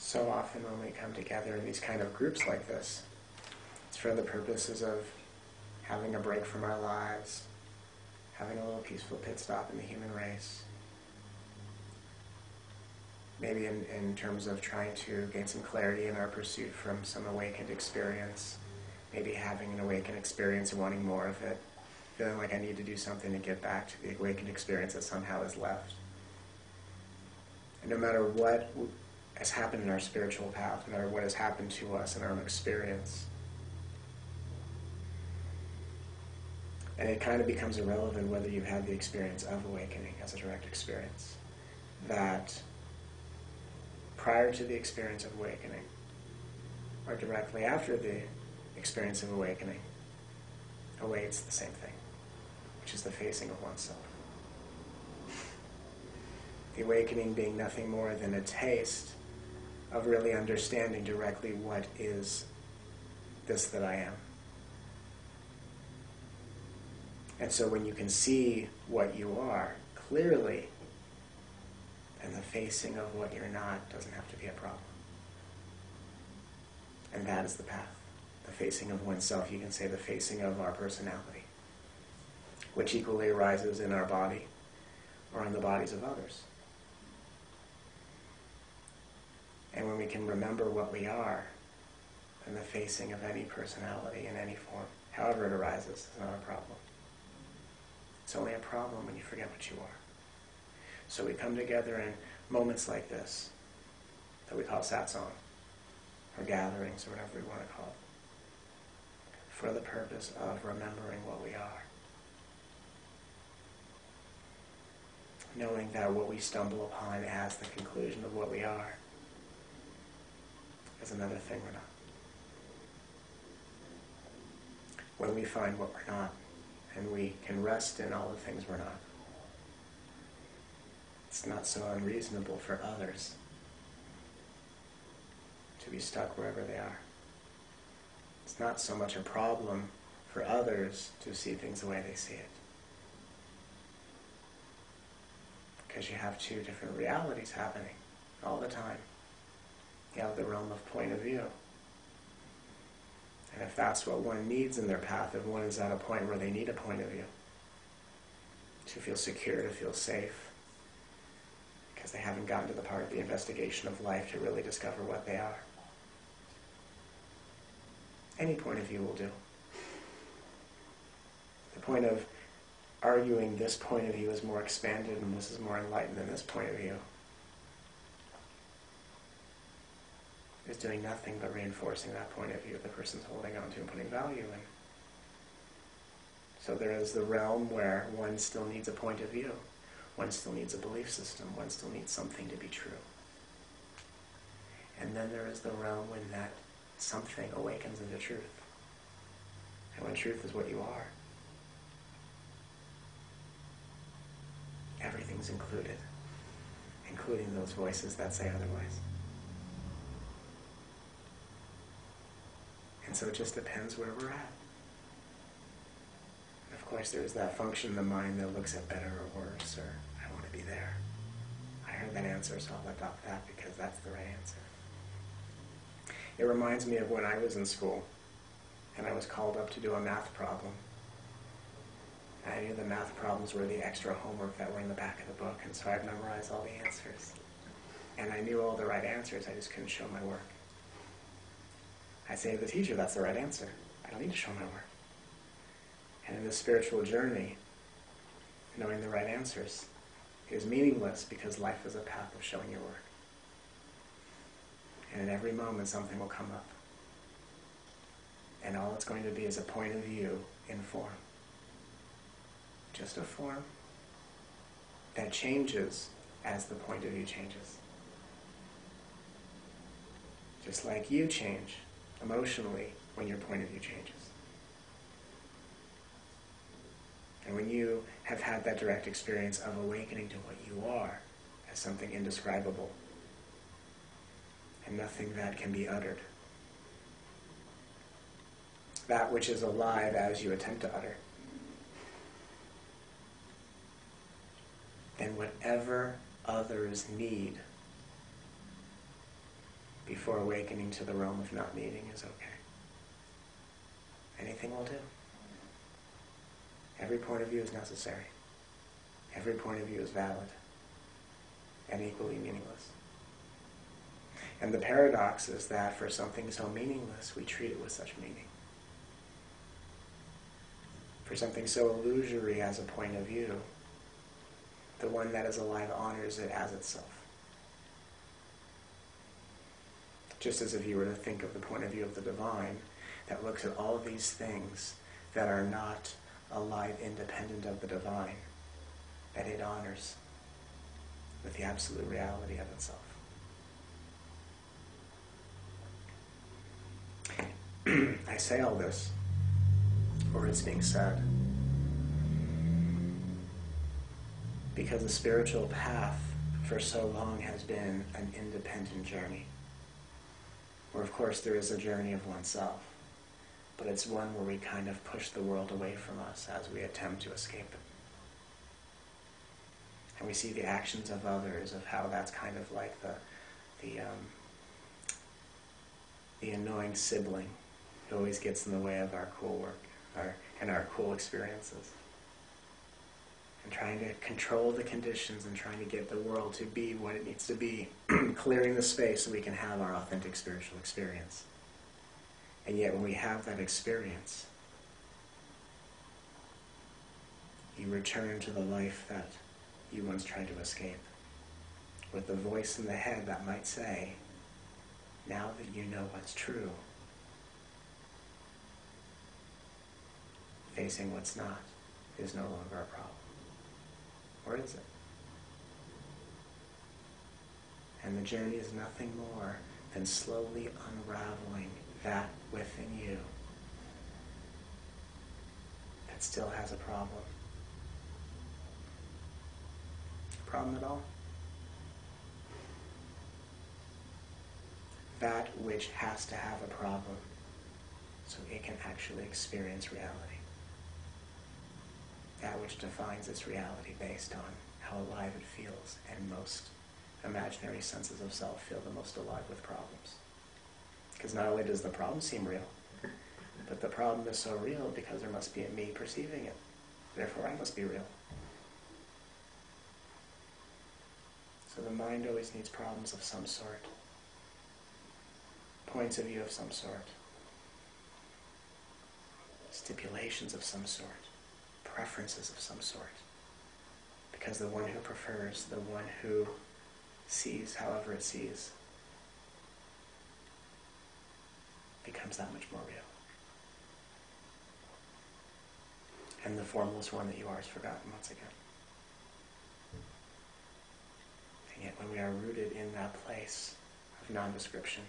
So often when we come together in these kind of groups like this, it's for the purposes of having a break from our lives, having a little peaceful pit stop in the human race. Maybe in terms of trying to gain some clarity in our pursuit from some awakened experience. Maybe having an awakened experience and wanting more of it. Feeling like I need to do something to get back to the awakened experience that somehow is left. And no matter what has happened in our spiritual path, no matter what has happened to us in our own experience, and it kind of becomes irrelevant whether you've had the experience of awakening as a direct experience, that prior to the experience of awakening, or directly after the experience of awakening, awaits the same thing, which is the facing of oneself. The awakening being nothing more than a taste of really understanding directly what is this that I am. And so when you can see what you are clearly, then the facing of what you're not doesn't have to be a problem. And that is the path. The facing of oneself, you can say the facing of our personality, which equally arises in our body or in the bodies of others. And when we can remember what we are, then the facing of any personality in any form, however it arises, is not a problem. It's only a problem when you forget what you are. So we come together in moments like this, that we call satsang, or gatherings, or whatever we want to call it, for the purpose of remembering what we are. Knowing that what we stumble upon as the conclusion of what we are is another thing we're not. When we find what we're not, and we can rest in all the things we're not, it's not so unreasonable for others to be stuck wherever they are. It's not so much a problem for others to see things the way they see it. Because you have two different realities happening all the time. You have the realm of point of view. And if that's what one needs in their path, if one is at a point where they need a point of view, to feel secure, to feel safe, because they haven't gotten to the part of the investigation of life to really discover what they are. Any point of view will do. The point of arguing this point of view is more expanded and this is more enlightened than this point of view is doing nothing but reinforcing that point of view the person's holding on to and putting value in. So there is the realm where one still needs a point of view. One still needs a belief system. One still needs something to be true. And then there is the realm when that something awakens into truth. And when truth is what you are, everything's included, including those voices that say otherwise. And so it just depends where we're at. And of course there's that function in the mind that looks at better or worse, or I want to be there. I heard that answer, so I'll adopt that because that's the right answer. It reminds me of when I was in school and I was called up to do a math problem. I knew the math problems were the extra homework that were in the back of the book, and so I'd memorized all the answers. And I knew all the right answers, I just couldn't show my work. I'd say to the teacher, that's the right answer. I don't need to show my work. And in the spiritual journey, knowing the right answers is meaningless because life is a path of showing your work. And at every moment something will come up. And all it's going to be is a point of view in form. Just a form that changes as the point of view changes. Just like you change emotionally when your point of view changes. And when you have had that direct experience of awakening to what you are as something indescribable and nothing that can be uttered, that which is alive as you attempt to utter, then whatever others need before awakening to the realm of not needing is okay. Anything will do. Every point of view is necessary. Every point of view is valid and equally meaningless. And the paradox is that for something so meaningless, we treat it with such meaning. For something so illusory as a point of view, the one that is alive honors it as itself. Just as if you were to think of the point of view of the divine, that looks at all of these things that are not alive independent of the divine, that it honors with the absolute reality of itself. I say all this, or it's being said, because the spiritual path for so long has been an independent journey, where of course there is a journey of oneself, but it's one where we kind of push the world away from us as we attempt to escape it. And we see the actions of others, of how that's kind of like the annoying sibling who always gets in the way of our cool work and our cool experiences. And trying to control the conditions and trying to get the world to be what it needs to be, clearing the space so we can have our authentic spiritual experience. And yet when we have that experience, you return to the life that you once tried to escape, with the voice in the head that might say, now that you know what's true, facing what's not is no longer a problem. Or is it? And the journey is nothing more than slowly unraveling that within you that still has a problem. Problem at all? That which has to have a problem so it can actually experience reality. That which defines its reality based on how alive it feels, and most imaginary senses of self feel the most alive with problems. Because not only does the problem seem real, but the problem is so real because there must be a me perceiving it. Therefore, I must be real. So the mind always needs problems of some sort, points of view of some sort, stipulations of some sort, preferences of some sort. Because the one who prefers, the one who sees however it sees, becomes that much more real. And the formless one that you are is forgotten once again. And yet when we are rooted in that place of non-description,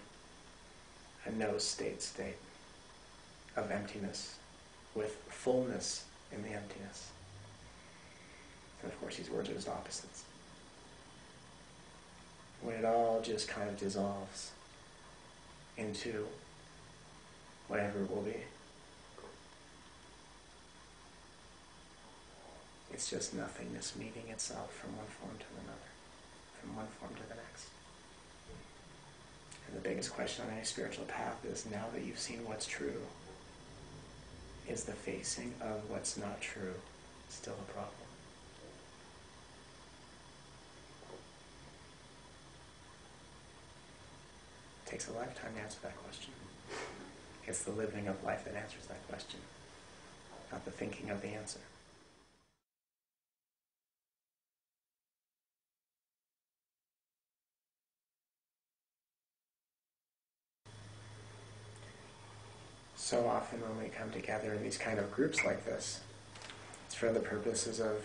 a no-state of emptiness, with fullness in the emptiness. And of course these words are just opposites. When it all just kind of dissolves into whatever it will be, it's just nothingness meeting itself from one form to another, from one form to the next. And the biggest question on any spiritual path is, now that you've seen what's true, is the facing of what's not true still a problem? It takes a lifetime to answer that question. It's the living of life that answers that question, not the thinking of the answer. So often when we come together in these kind of groups like this, it's for the purposes of